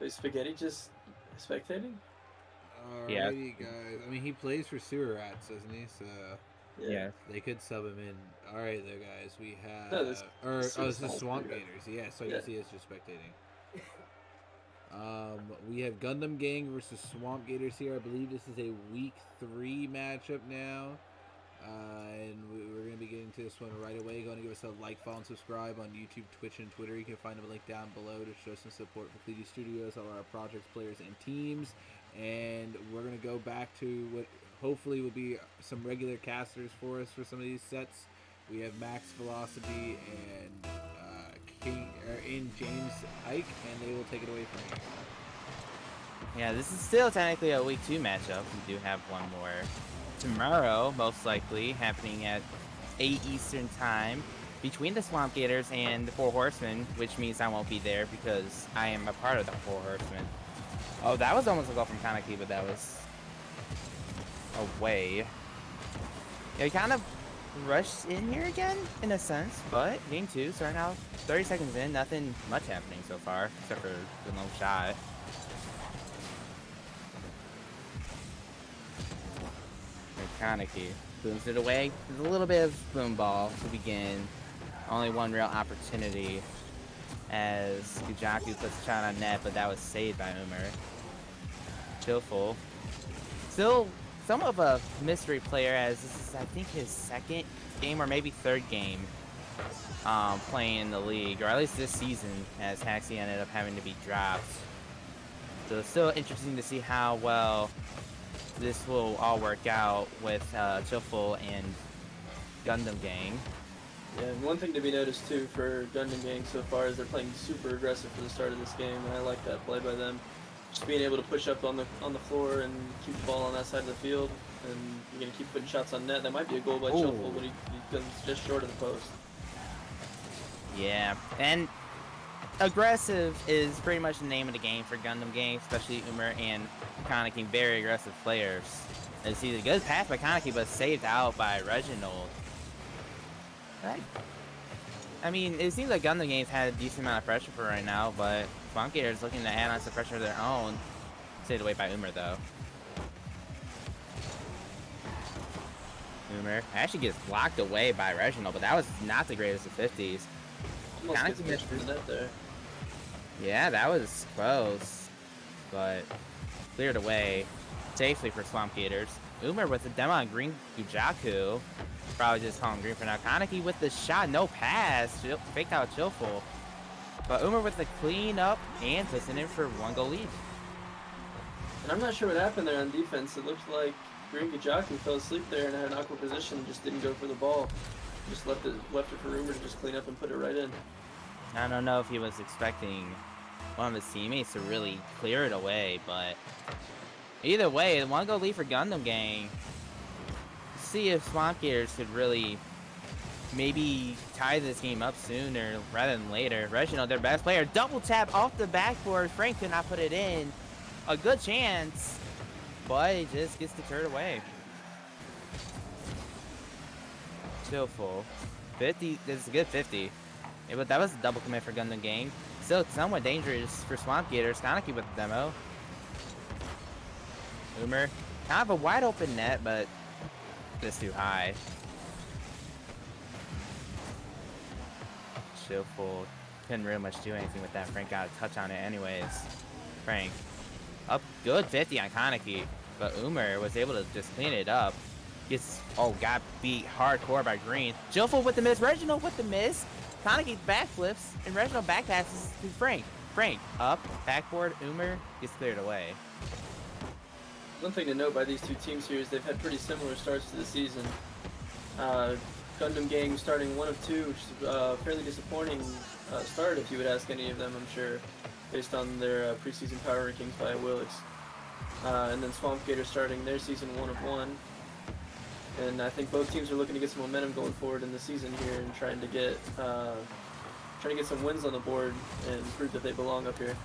Is Spaghetti just spectating? Yeah. Alrighty, guys. I mean, he plays for Sewer Rats, doesn't he? So Yeah. Yes. they could sub him in. Alright, there, guys. We No, this have. seems This is sounds Swamp pretty good. Gators. Yeah, so I Yeah. guess he is just spectating. We have Gundam Gang versus Swamp Gators here. I believe this is a week 3 matchup now. And we're going to be getting to this one right away. Go and give us a like, follow, and subscribe on YouTube, Twitch, and Twitter. You can find a link down below to show some support for Cleedy Studios, all our projects, players, and teams. And we're going to go back to what hopefully will be some regular casters for us for some of these sets. We have Max Velocity and in James Ike, and they will take it away from here. Yeah, this is still technically a week 2 matchup. We do have one more tomorrow, most likely, happening at 8 Eastern time between the Swamp Gators and the Four Horsemen, which means I won't be there because I am a part of the Four Horsemen. Oh, that was almost a goal from Kaneki, but that was away. Yeah, he kind of rushed in here again, in a sense, but game 2 starting out 30 seconds in, nothing much happening so far, except for the long shot. Kaneki booms it away. There's a little bit of boom ball to begin. Only one real opportunity as Gujaku puts a shot on net, but that was saved by Umer. Chillful. Still some of a mystery player, as this is, I think, his second game or maybe third game playing in the league, or at least this season, as Haxie ended up having to be dropped. So it's still interesting to see how well this will all work out with Chillful and Gundam Gang. Yeah, and one thing to be noticed too for Gundam Gang so far is they're playing super aggressive for the start of this game, and I like that play by them. Just being able to push up on the floor and keep the ball on that side of the field, and you're gonna keep putting shots on net. That might be a goal by Chillful, but he comes just short of the post. Yeah, and aggressive is pretty much the name of the game for Gundam Gang, especially Umer and Kaneki, very aggressive players. And see the good pass by Kaneki, but saved out by Reginald. Right. I mean, it seems like Gundam Game's had a decent amount of pressure for right now, but Swamp Gators looking to add on some pressure of their own. Saved away by Umer, though. Umer actually gets blocked away by Reginald, but that was not the greatest of 50s. Almost gets missed from the net there. Yeah, that was close, but cleared away safely for Swamp Gators. Umer with the demo on green Gujaku. Probably just calling green for now. Kaneki with the shot, no pass. Faked out Chillful. But Umer with the clean up and puts it in for 1-goal lead. And I'm not sure what happened there on defense. It looked like Green Gujaku fell asleep there and had an awkward position and just didn't go for the ball. Just left it for Umer to just clean up and put it right in. I don't know if he was expecting one of his teammates to really clear it away, but either way, 1-goal lead for Gundam Gang. See if Swamp Gators could really maybe tie this game up sooner rather than later. Reginald, their best player, double tap off the backboard. Frank could not put it in. A good chance, but it just gets deterred away. Still full. 50, this is a good 50. Yeah, but that was a double commit for Gundam Gang. Still somewhat dangerous for Swamp Gators. Kaneki with the demo. Umer, kind of a wide open net, but just too high. Chillful. Couldn't really much do anything with that. Frank got a touch on it anyways. Frank. Up good 50 on Kaneki. But Umer was able to just clean it up. Got beat hardcore by Green. Chillful with the miss. Reginald with the miss. Kaneki backflips. And Reginald backpasses to Frank. Frank up. Backboard. Umer gets cleared away. One thing to note by these two teams here is they've had pretty similar starts to the season. Gundam Gang starting 1 of 2, which is a fairly disappointing start if you would ask any of them, I'm sure, based on their preseason power rankings by Willix. And then Swamp Gator starting their season 1 of 1. And I think both teams are looking to get some momentum going forward in the season here and trying to get some wins on the board and prove that they belong up here.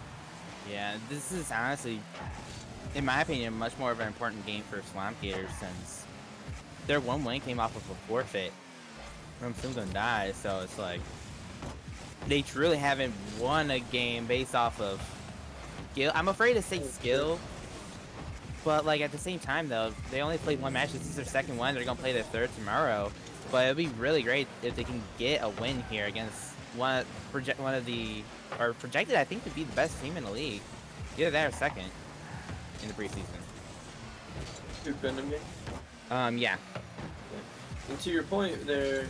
Yeah, this is honestly, in my opinion, much more of an important game for Swamp Gators since their one win came off of a forfeit from Gundam, so it's like they truly haven't won a game based off of skill. I'm afraid to say skill, but like at the same time though, they only played one match. This is their second one. They're gonna play their third tomorrow. But it'd be really great if they can get a win here against one of the or projected I think to be the best team in the league. Either that or second in the preseason. Two Gundam game. Yeah. And to your point there,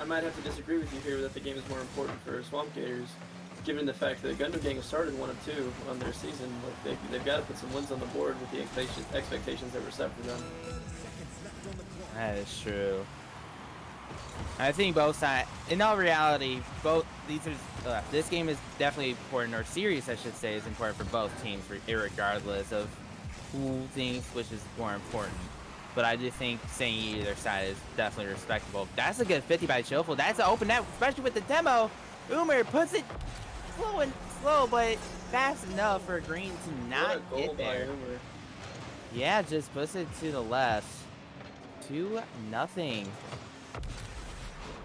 I might have to disagree with you here that the game is more important for Swamp Gators, given the fact that Gundam Gang has started 1-2 on their season. Like they've got to put some wins on the board with the expectations that were set for them. That is true. I think both sides, in all reality, both these are, this game is definitely important, or series I should say is important for both teams, regardless of who thinks which is more important. But I do think saying either side is definitely respectable. That's a good 50 by Chillful. That's an open net, especially with the demo. Umer puts it slow, but fast enough for Green to not get there. Yeah, just puts it to the left. 2-0.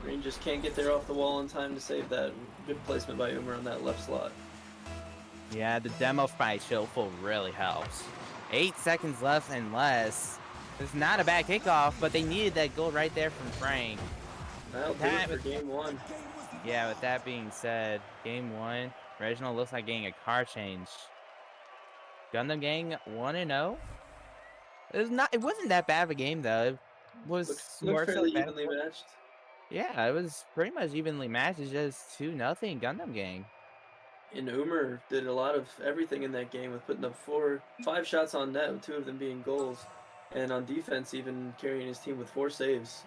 Green just can't get there off the wall in time to save that. Good placement by Umer on that left slot. Yeah, the demo by Chillful really helps. 8 seconds left and less. It's not a bad kickoff, but they needed that goal right there from Frank. That'll do it for game one. Yeah, with that being said, game one, Reginald looks like getting a car change. Gundam Gang 1-0. It wasn't that bad of a game though. It was looked fairly evenly matched. Yeah, it was pretty much evenly matched. It's just 2-0 Gundam Gang. And Umer did a lot of everything in that game with putting up 5 shots on net, with 2 of them being goals. And on defense, even carrying his team with 4 saves.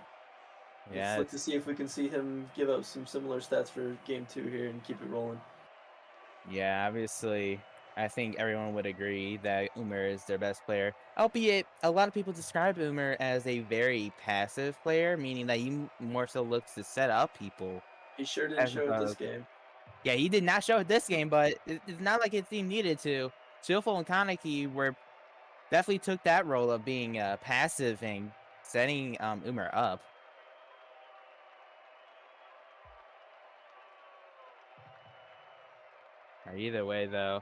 Yeah, let's look to see if we can see him give up some similar stats for game 2 here and keep it rolling. Yeah, obviously, I think everyone would agree that Umer is their best player. Albeit, a lot of people describe Umer as a very passive player, meaning that he more so looks to set up people. He sure didn't show it this game. Yeah, he did not show it this game, but it's not like his team needed to. Chillful and Kaneki definitely took that role of being passive and setting Umer up. Either way, though,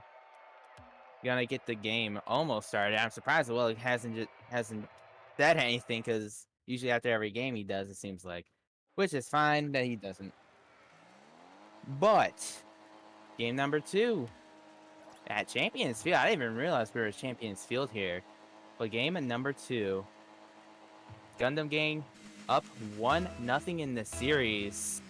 gonna get the game almost started. I'm surprised. Well, he hasn't said anything, because usually after every game he does. It seems like, which is fine that he doesn't. But game number 2 at Champions Field. I didn't even realize we were at Champions Field here. But game number 2, Gundam Gang up 1-0 in the series.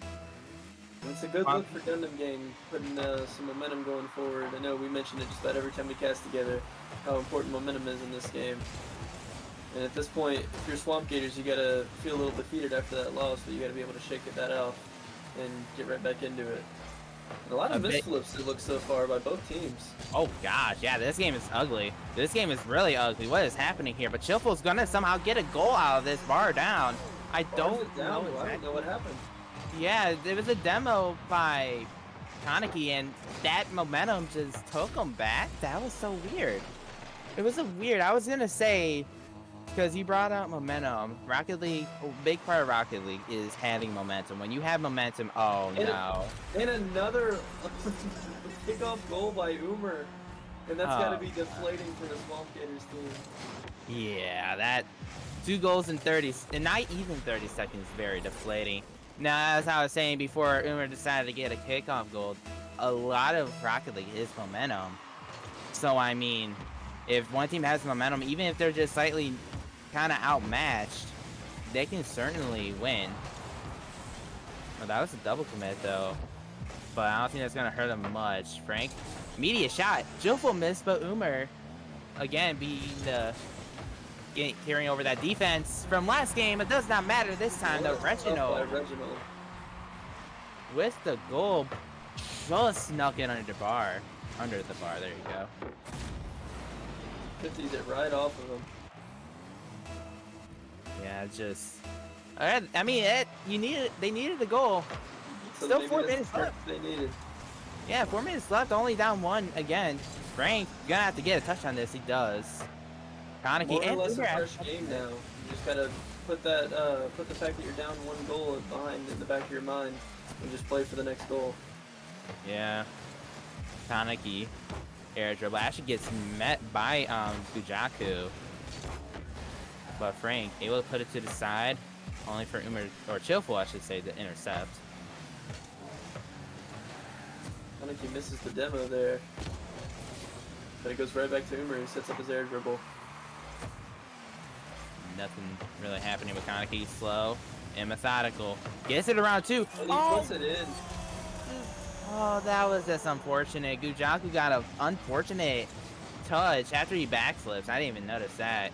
It's a good look for Gundam Gang, putting some momentum going forward. I know we mentioned it just about every time we cast together, how important momentum is in this game. And at this point, if you're Swamp Gators, you gotta feel a little defeated after that loss, but you gotta be able to shake that off and get right back into it. And a lot of misflips it looks so far by both teams. Oh gosh, yeah, this game is ugly. This game is really ugly. What is happening here? But Chillful's gonna somehow get a goal out of this. Bar down. I don't know what happened. Yeah, it was a demo by Kaneki, and that momentum just took him back. That was so weird. It was a weird. I was gonna say, because he brought out momentum. Rocket League, a big part of Rocket League is having momentum. When you have momentum, no. And another kickoff goal by Umer, and that's got to be deflating for the Swamp Gators team. Yeah, that 2 goals in 30, and not even 30 seconds, very deflating. Now, as I was saying before, Umer decided to get a kickoff goal. A lot of Rocket League is momentum. So, I mean, if one team has momentum, even if they're just slightly kind of outmatched, they can certainly win. Oh, that was a double commit, though. But I don't think that's going to hurt him much. Frank, immediate shot. Chillful missed, but Umer, again, being the... carrying over that defense from last game. It does not matter this time, though. Reginald with the goal, just snuck in under the bar. There you go. 50s it right off of him. Yeah, just... I mean, they needed the goal. So still 4 minutes left. They needed. Yeah, 4 minutes left, only down 1 again. Frank, gonna have to get a touch on this. He does. Kaneki More or less a fresh game now. You just gotta put the fact that you're down 1 goal behind in the back of your mind and just play for the next goal. Yeah. Kaneki air dribble. Actually gets met by Gujaku. But Frank able to put it to the side, only for Umar, or Chillful, I should say, to intercept. I think he misses the demo there. But it goes right back to Umar, who sets up his air dribble. Nothing really happening with Kaneki. Slow and methodical. Gets it around two. And he puts it in. Oh, that was just unfortunate. Gujaku got an unfortunate touch after he backflips. I didn't even notice that.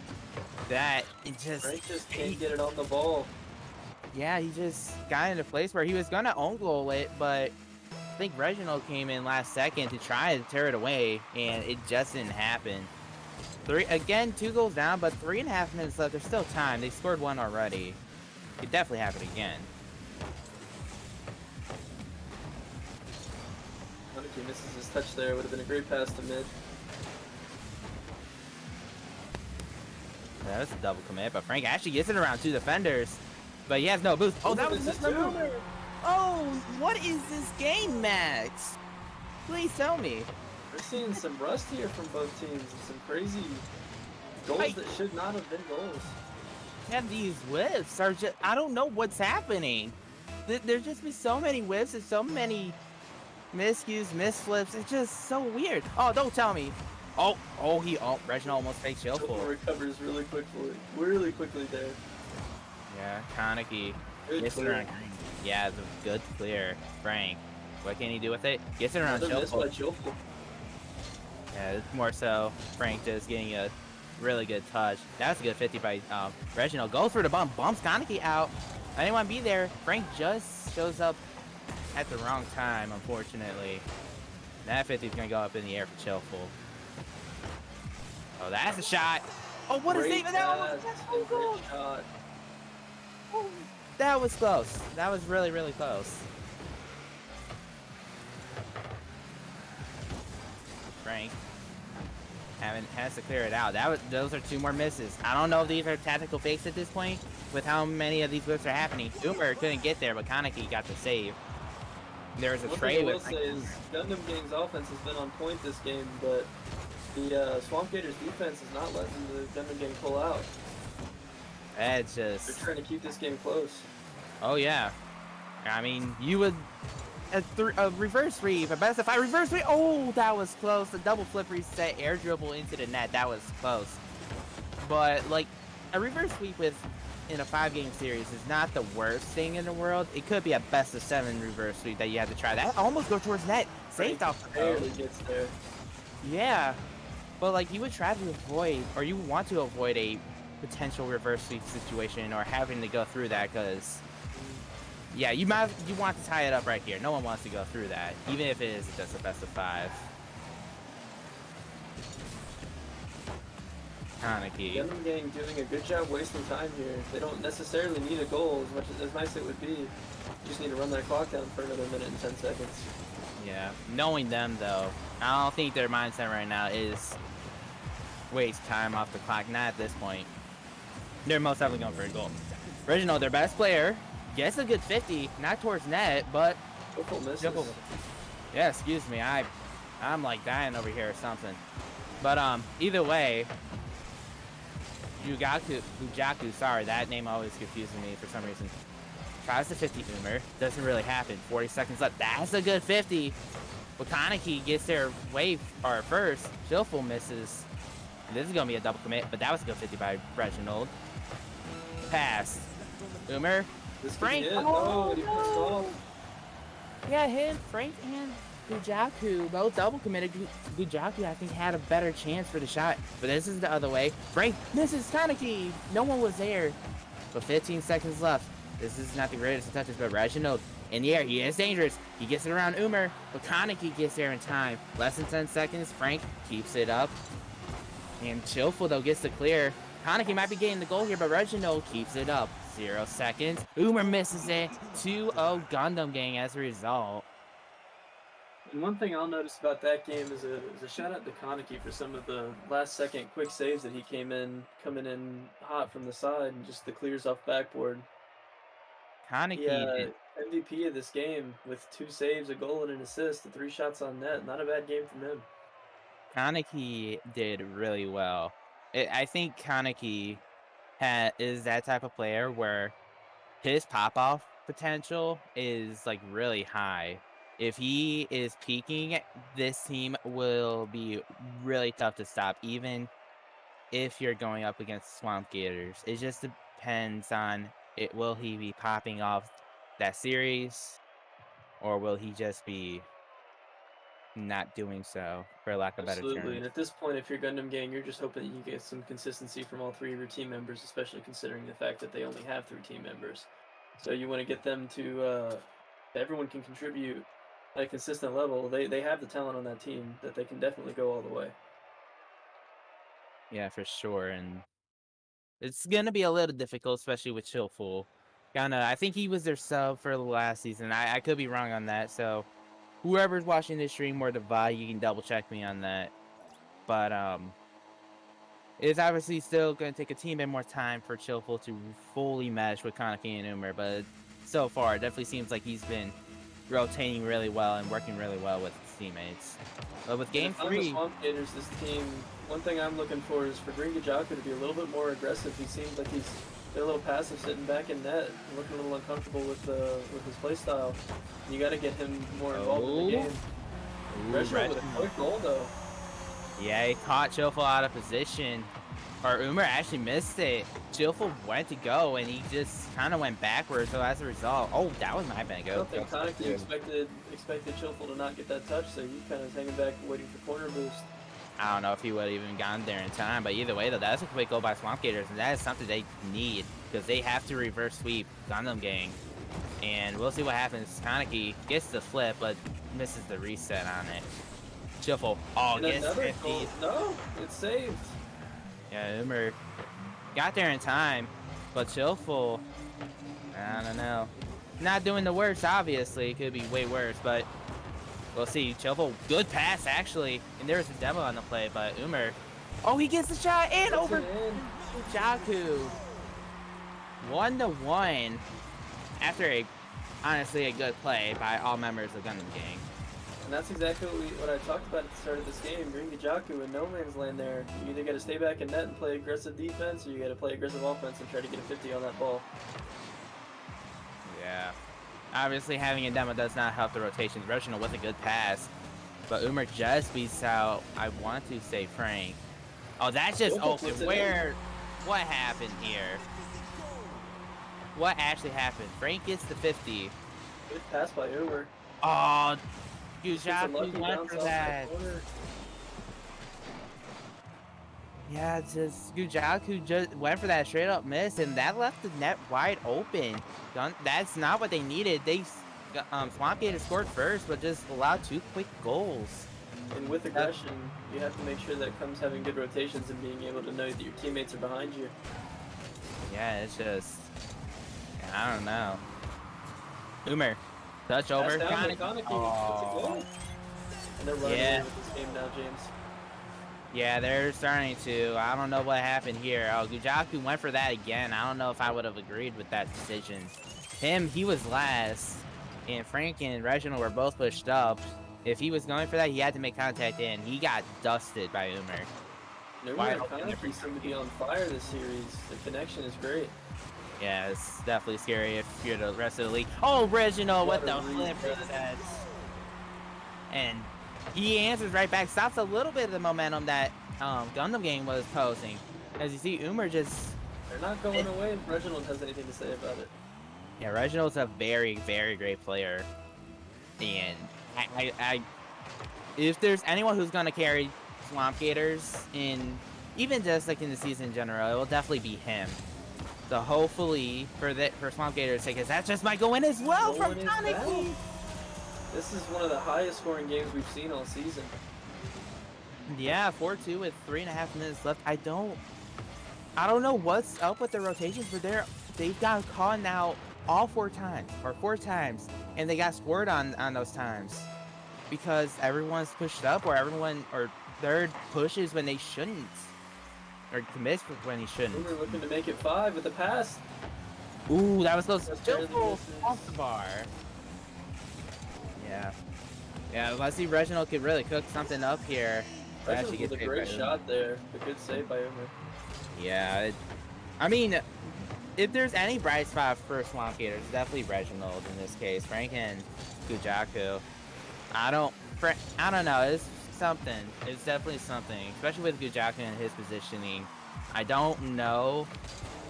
It just... Frank just can't get it on the ball. Yeah, he just got into a place where he was going to own goal it, but I think Reginald came in last second to try to tear it away, and it just didn't happen. Again, 2 goals down, but 3.5 minutes left. There's still time. They scored 1 already. Could definitely happen again. I think he misses his touch there. Would have been a great pass to mid. Yeah, that's a double commit, but Frank actually gets it around 2 defenders, but he has no boost. Oh, that was Mr. Boomer. Oh, what is this game, Max? Please tell me. We're seeing some rust here from both teams. Some crazy goals that should not have been goals. And these whiffs are just, I don't know what's happening. There's just been so many whiffs and so many miscues, misflips. It's just so weird. Oh, don't tell me. Oh, Reginald almost fakes Chillful. Recovers really quickly there. Yeah, Kaneki. Good clear. Yeah, it's a good clear. Frank, what can he do with it? Gets it around Chillful. Yeah, it's more so Frank just getting a really good touch. That's a good 50 by Reginald. Goes for the bump, bumps Kaneki out. I didn't want to be there. Frank just shows up at the wrong time, unfortunately. That 50 is going to go up in the air for Chillful. Oh, that's a shot. Oh, what a save! That was close. That was really, really close. Frank has to clear it out. Those are 2 more misses. I don't know if these are tactical fakes at this point with how many of these whips are happening. Umar couldn't get there, but Kaneki got the save. There was a trade with Frank. Gundam Gang's offense has been on point this game, but the Swamp Gators defense is not letting the Gundam Gang pull out. It's just... They're trying to keep this game close. Oh, yeah. I mean, you would... A reverse reef, a best of 5 reverse reef. Oh, that was close. A double flip reset, air dribble into the net. That was close. But, like, a reverse sweep in a 5-game series is not the worst thing in the world. It could be a best of 7 reverse sweep that you have to try. That almost goes towards net. Saved off the barely gets there. Yeah. But, like, you would try to avoid, or you want to avoid a potential reverse sweep situation or having to go through that, because yeah, you want to tie it up right here. No one wants to go through that, even if it is just a best of 5. Kaneki. Gundam Gang doing a good job wasting time here. They don't necessarily need a goal as nice as it would be. You just need to run that clock down for another minute and 10 seconds. Yeah, knowing them though, I don't think their mindset right now is waste time off the clock. Not at this point. They're most definitely going for a goal. Reginald, their best player, gets a good 50, not towards net, but yeah, excuse me, I'm like dying over here or something. But either way, Gujaku, sorry, that name always confuses me for some reason. Tries to 50 Umar, doesn't really happen. 40 seconds left. That's a good 50. But Kaneki gets their wave or first. Chillful misses. And this is gonna be a double commit, but that was a good 50 by Reginald. Pass. Umar. Frank. Oh, he pushed off. Yeah, him, Frank, and Gujaku both double committed. Gujaku, I think, had a better chance for the shot, but this is the other way. Frank misses Kaneki. No one was there. But 15 seconds left. This is not the greatest of touches, but Reginald in the air. He is dangerous. He gets it around Umar, but Kaneki gets there in time. Less than 10 seconds. Frank keeps it up. And Chillful, though, gets the clear. Kaneki might be getting the goal here, but Reginald keeps it up. 0 seconds. Umar misses it. 2-0 Gundam Gang as a result. And one thing I'll notice about that game is a shout out to Kaneki for some of the last second quick saves that he coming in hot from the side and just the clears off backboard. Kaneki, MVP of this game with 2 saves, a goal, and an assist, and 3 shots on net. Not a bad game from him. Kaneki did really well. I think Kaneki is that type of player where his pop off potential is like really high. If he is peaking, this team will be really tough to stop, even if you're going up against Swamp Gators. It just depends on it. Will he be popping off that series, or will he just be not doing so, for lack of better Absolutely. And terms? at this point, if you're Gundam Gang, you're just hoping that you get some consistency from all three of your team members, especially considering the fact that they only have three team members. So you want to get them to everyone can contribute at a consistent level. They have the talent on that team that they can definitely go all the way. Yeah, for sure. And it's gonna be a little difficult, especially with Chillful. Kinda, I think he was their sub for the last season. I could be wrong on that. So whoever's watching this stream or the VOD, you can double check me on that. But it's obviously still gonna take a team bit more time for Chillful to fully mesh with Kaneki and Umer. But so far, it definitely seems like he's been rotating really well and working really well with his teammates. But with And game if I'm the 3, Swamp Gators, this team, one thing I'm looking for is for Green Gajaku to be a little bit more aggressive. He seems like he's a little passive, sitting back in net, looking a little uncomfortable with his playstyle. You got to get him more involved in the game. Reginald with a quick goal though. Yeah, he caught Chillful out of position. Or Umer actually missed it. Chillful went to go and he just kind of went backwards. So as a result, oh, that was my bad. I don't think Kaneki expected Chillful to not get that touch, so he kind of hanging back waiting for corner boost. I don't know if he would have even gotten there in time, but either way, though, that's a quick goal by Swamp Gators, and that is something they need because they have to reverse sweep Gundam Gang. And we'll see what happens. Kaneki gets the flip, but misses the reset on it. Chillful, oh, And gets another 50. goal. No, it's saved. Yeah, Umer got there in time, but Chillful, I don't know. Not doing the worst, obviously. It could be way worse, but we'll see. Chillful, good pass, actually. And there's a demo on the play, but Umer, oh, he gets the shot in over Jaku. 1-1 after honestly a good play by all members of Gundam Gang. And that's exactly what I talked about at the start of this game. Green Gajaku in no man's land there. You either got to stay back in net and play aggressive defense, or you got to play aggressive offense and try to get a 50 on that ball. Yeah. Obviously, having a demo does not help the rotations. Reginald with a good pass, but Umer just beats out, I want to say, Frank. Oh, that's just open. What happened here? What actually happened? Frank gets the 50. Good pass by Umer. Oh, Gujaku went for that. Yeah, just Gujaku just went for that straight up miss, and that left the net wide open. That's not what they needed. They Swamp Gators scored first, but just allowed 2 quick goals. And with aggression, you have to make sure that comes having good rotations and being able to know that your teammates are behind you. Yeah, it's just, I don't know. Umer, touch over. Kaneki. Oh. That's a goal. And they're running away with this game now, James. Yeah, they're starting to. I don't know what happened here. Oh, Gujaku went for that again. I don't know if I would have agreed with that decision. He was last, and Frank and Reginald were both pushed up. If he was going for that, he had to make contact in. He got dusted by Umer. Umer and Kaneki seem to be on fire this series. The connection is great. Yeah, it's definitely scary if you're the rest of the league. Oh, Reginald, what the flip is that? And he answers right back. Stops a little bit of the momentum that Gundam Gang was posing. As you see, Umer just... They're not going away if Reginald has anything to say about it. Yeah, Reginald's a very, very great player. And if there's anyone who's going to carry Swamp Gators in, even just like in the season in general, it will definitely be him. So hopefully for Swamp Gators' sake, because that just might go in as well from Kaneki. This is one of the highest scoring games we've seen all season. Yeah, 4-2 with 3.5 minutes left. I don't know what's up with the rotations, but they've got caught now all 4 times, and they got scored on those times because everyone's pushed up, or third pushes when they shouldn't, or commits when he shouldn't. We're looking to make it 5 with the pass. Ooh, that was close. Still off the bar. Yeah, let's see. Reginald could really cook something up here. Reginald actually with gets a saved great by Umer. shot there. A good save by Umer. Yeah, I mean, if there's any bright spot for Swamp Gators, it's definitely Reginald in this case. Frank and Gujaku. I don't know. It's something. It's definitely something, especially with Gujaku and his positioning. I don't know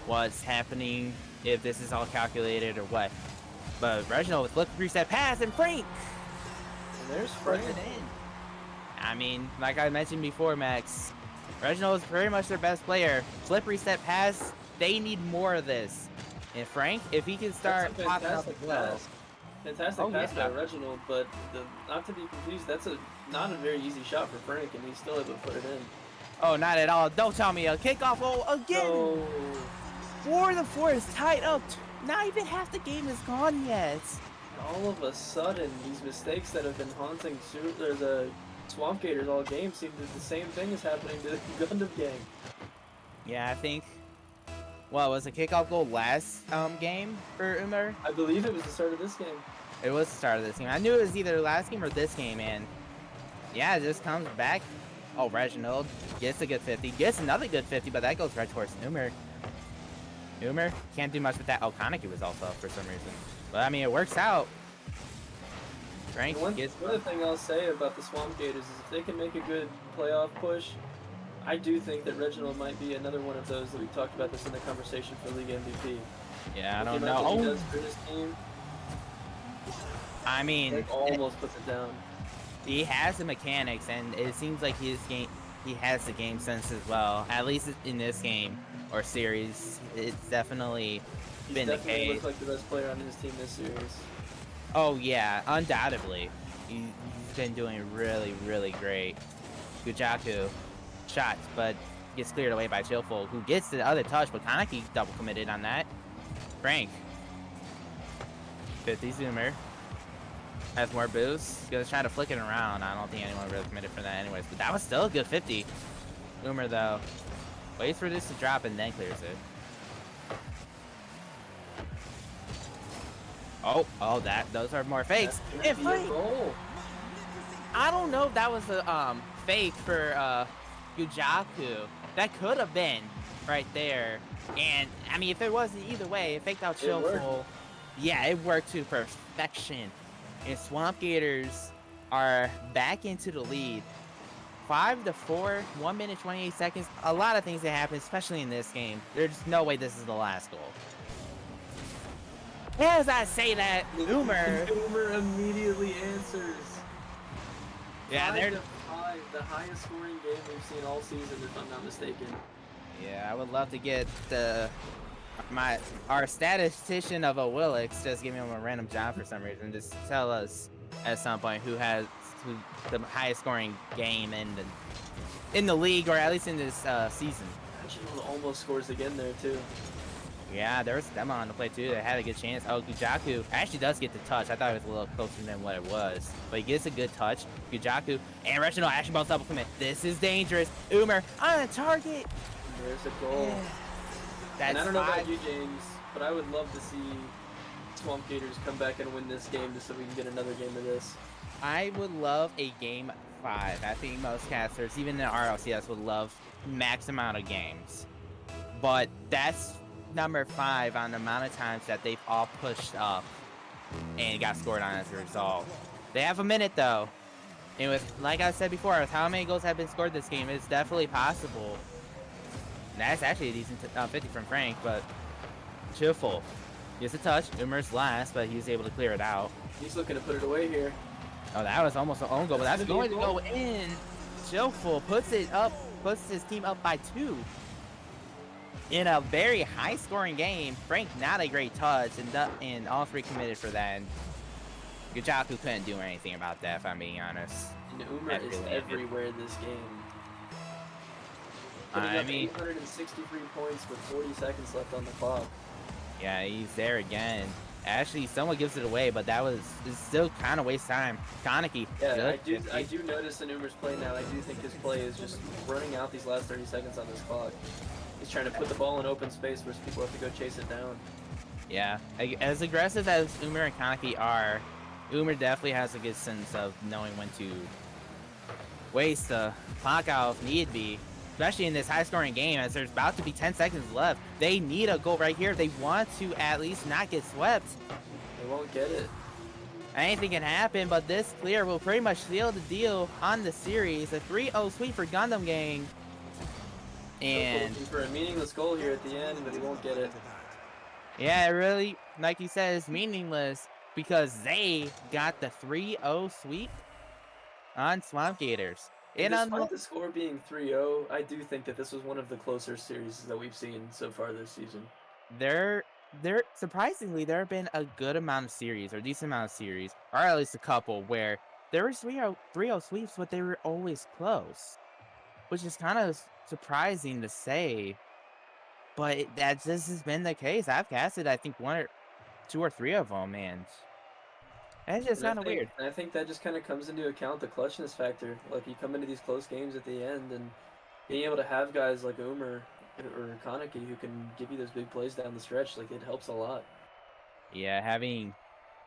what's happening, if this is all calculated or what. But Reginald with flip reset pass and Frank And there's puts Frank. it in. I mean, like I mentioned before, Max, Reginald is very much their best player. Flip reset pass, they need more of this. And Frank, if he can start That's a popping up fantastic as well. pass. Fantastic Oh pass by yeah. Reginald, but not to be confused, that's not a very easy shot for Frank, and he's still able to put it in. Oh, not at all. Don't tell me a kickoff goal again. No. 4-4 is tied up. Not even half the game is gone yet. All of a sudden, these mistakes that have been haunting the Swamp Gators all game seem that the same thing is happening to the Gundam gang. Yeah, I think. Well, was a kickoff goal last game for Umar? I believe it was the start of this game. It was the start of this game. I knew it was either last game or this game, and yeah, it just comes back. Oh, Reginald gets a good 50, gets another good 50, but that goes right towards Umar. Umar can't do much with that. Oh, Kaneki was also up for some reason. But I mean, it works out. Frank gets. One other thing I'll say about the Swamp Gators is if they can make a good playoff push, I do think that Reginald might be another one of those that we talked about this in the conversation for League MVP. Yeah, I With don't the know. amount that he Oh, does for his team, I mean, Frank almost puts it down. he has the mechanics, and it seems like he has the game sense as well. At least in this game or series, it's definitely He's been the definitely case. looked like the best player on his team this series. Oh yeah, undoubtedly. He's been doing really, really great. Gujaku shots, but gets cleared away by Chillful, who gets the other touch, but Kaneki double committed on that. Frank. 50 zoomer. Has more boost. Gonna try to flick it around. I don't think anyone really committed for that anyways, but that was still a good 50. Zoomer though. Waits for this to drop and then clears it. Oh, those are more fakes. That's And gonna be a Frank, goal. I don't know if that was a fake for Gujaku. That could have been right there. And I mean, if it wasn't either way, it faked out It worked. Chillful. Yeah, it worked to perfection. And Swamp Gators are back into the lead. 5-4, 1 minute 28 seconds. A lot of things that happen, especially in this game. There's no way this is the last goal. As I say that, Umer. Umer immediately answers. Yeah, 5 they're. to 5, the highest scoring game we've seen all season, if I'm not mistaken. Yeah, I would love to get our statistician of a Willix just give him a random job for some reason. Just tell us at some point who the highest scoring game in the league, or at least in this season. Reginald almost scores again there too. Yeah, there was Stemma on the play too. They had a good chance. Oh, Gujaku actually does get the touch. I thought it was a little closer than what it was, but he gets a good touch. Gujaku and Reginald actually both double commit. This is dangerous. Umer on a target. There's a goal. Yeah. That's And I don't know 5. about you, James, but I would love to see Swamp Gators come back and win this game just so we can get another game of this. I would love a game 5. I think most casters, even in RLCS, would love max amount of games. But that's number 5 on the amount of times that they've all pushed up and got scored on as a result. They have a minute though. And with, like I said before, with how many goals have been scored this game, it's definitely possible. And that's actually a decent 50 from Frank, but Chillful gets a touch. Umer's last, but he was able to clear it out. He's looking to put it away here. Oh, that was almost an own goal, but that's That's gonna going be to a go in. Chillful puts it up, puts his team up by 2. In a very high-scoring game, Frank not a great touch, and all 3 committed for that. And Gujaku couldn't do anything about that, if I'm being honest. And Umer That is really ended. everywhere this game. Putting I up mean, 863 points with 40 seconds left on the clock. yeah, he's there again. Actually, someone gives it away, but it's still kind of waste time. Kaneki, Yeah, good. I do notice in Umer's play now. I do think his play is just running out these last 30 seconds on this clock. He's trying to put the ball in open space where people have to go chase it down. Yeah, as aggressive as Umer and Kaneki are, Umer definitely has a good sense of knowing when to ways to clock out if need be, especially in this high-scoring game as there's about to be 10 seconds left. They need a goal right here. They want to at least not get swept. They won't get it. Anything can happen, but this clear will pretty much seal the deal on the series. A 3-0 sweep for Gundam Gang. And looking for a meaningless goal here at the end, but he won't get it. yeah, it really, like you said, is meaningless because they got the 3-0 sweep on Swamp Gators. And And despite the score being 3-0, I do think that this was one of the closer series that we've seen so far this season. there surprisingly there have been a good amount of series or decent amount of series, or at least a couple, where there was 3-0 sweeps, but they were always close, which is kind of surprising to say. But that just has been the case. I've casted, I think, one or two or three of them, and it's just kind of weird. I think that just kind of comes into account the clutchness factor. Like, you come into these close games at the end, and being able to have guys like Umer or Kaneki who can give you those big plays down the stretch, like, it helps a lot. Yeah, having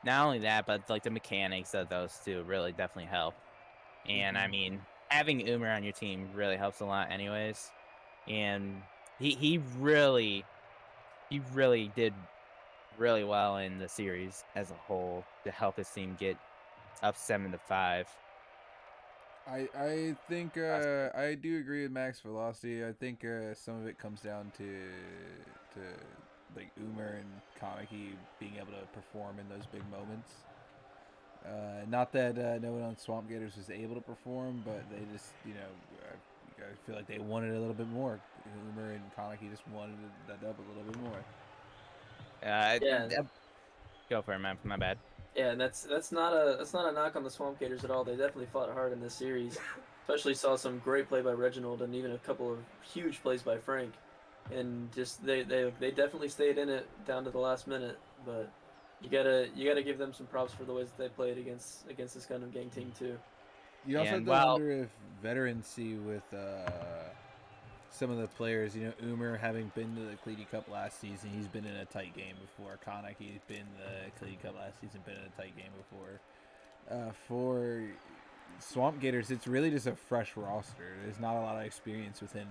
not only that, but like the mechanics of those two really definitely help. And I mean, having Umer on your team really helps a lot, anyways. And he really did really well in the series as a whole to help his team get up 7-5. I think I do agree with Max Velocity. I think some of it comes down to like Umer and Kaneki being able to perform in those big moments. Not that no one on Swamp Gators was able to perform, but they just, I feel like they wanted a little bit more. Umer and Kaneki just wanted that up a little bit more. Go for it, man. My bad. Yeah, and that's not a knock on the Swamp Gators at all. They definitely fought hard in this series. Especially saw some great play by Reginald and even a couple of huge plays by Frank. And just they definitely stayed in it down to the last minute. But you gotta give them some props for the ways that they played against this Gundam Gang team too. You also have to wonder if veterancy with some of the players, Umer having been to the Cleety Cup last season, he's been in a tight game before. Kaneki's been in the Cleety Cup last season, been in a tight game before. For Swamp Gators, it's really just a fresh roster. There's not a lot of experience within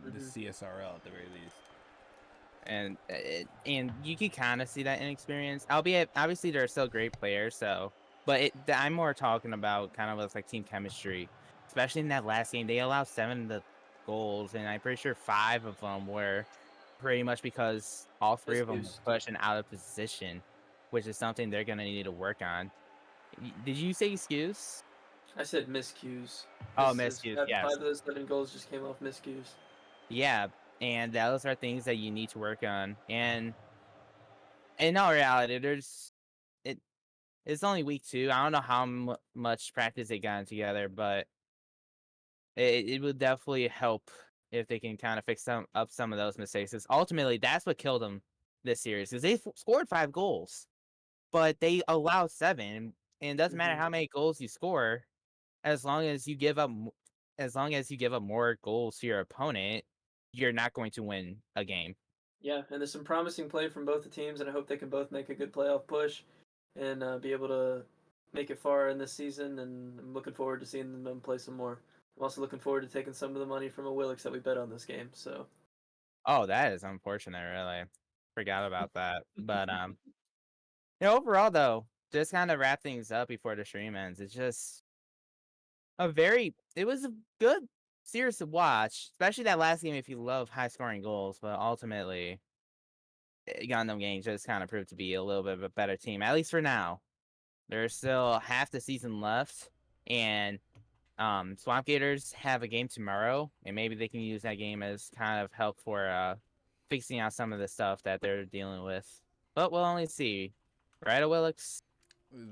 the CSRL at the very least. And you can kind of see that inexperience, albeit obviously they're still great players. So, but I'm more talking about kind of with like team chemistry, especially in that last game. They allowed 7 goals, and I'm pretty sure 5 of them were pretty much because all 3 of them were pushed and out of position, which is something they're gonna need to work on. Did you say excuse? I said miscues. Oh, miscues. Yes. 5 of those 7 goals just came off miscues. Yeah, and those are things that you need to work on. And in all reality, it's only week 2. I don't know how much practice they got together, but it would definitely help if they can kind of fix up some of those mistakes. Because ultimately, that's what killed them this series. Because they scored 5 goals, but they allowed 7, and it doesn't matter how many goals you score, as long as you give up more goals to your opponent, you're not going to win a game. Yeah, and there's some promising play from both the teams, and I hope they can both make a good playoff push and be able to make it far in this season. And I'm looking forward to seeing them play some more. I'm also looking forward to taking some of the money from a Willix that we bet on this game. So. Oh, that is unfortunate. Really, forgot about that. But overall though, just kind of wrap things up before the stream ends. It's just it was a good series to watch, especially that last game if you love high scoring goals. But ultimately, Gundam Gang just kind of proved to be a little bit of a better team, at least for now. There's still half the season left, and Swamp Gators have a game tomorrow, and maybe they can use that game as kind of help for fixing out some of the stuff that they're dealing with. But we'll only see. Right, Willix?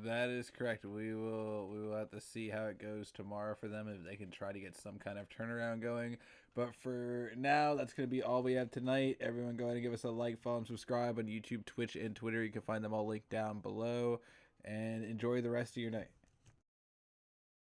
That is correct. We will have to see how it goes tomorrow for them, if they can try to get some kind of turnaround going. But for now, that's going to be all we have tonight. Everyone go ahead and give us a like, follow, and subscribe on YouTube, Twitch, and Twitter. You can find them all linked down below. And enjoy the rest of your night.